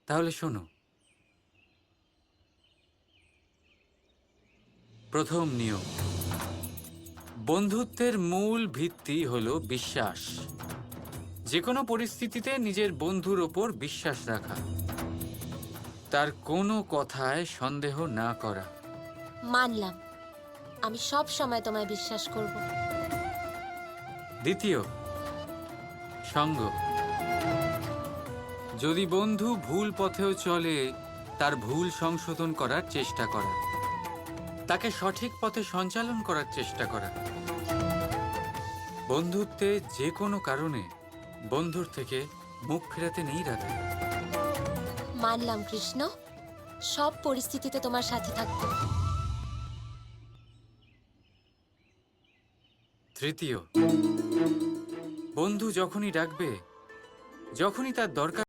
তাহলে শোনো, প্রথম নিয়ম, বন্ধুত্বের মূল ভিত্তি হলো বিশ্বাস। যে কোনো পরিস্থিতিতে নিজের বন্ধুর ওপর বিশ্বাস রাখা, তার কোনো কথায় সন্দেহ না করা। মানলাম, আমি সব সময় তোমায় বিশ্বাস করব। দ্বিতীয়, সঙ্গ। যদি বন্ধু ভুল পথেও চলে, তার ভুল সংশোধন করার চেষ্টা করা, তাকে সঠিক পথে সঞ্চালন করার চেষ্টা করা। বন্ধুত্বে যে কোনো কারণে বন্ধুর থেকে মুখ ফেরাতে নেই রাধা। মানলাম কৃষ্ণ, সব পরিস্থিতিতে তোমার সাথে থাকবো। তৃতীয়, বন্ধু যখনই ডাকবে, যখনই তার দরকার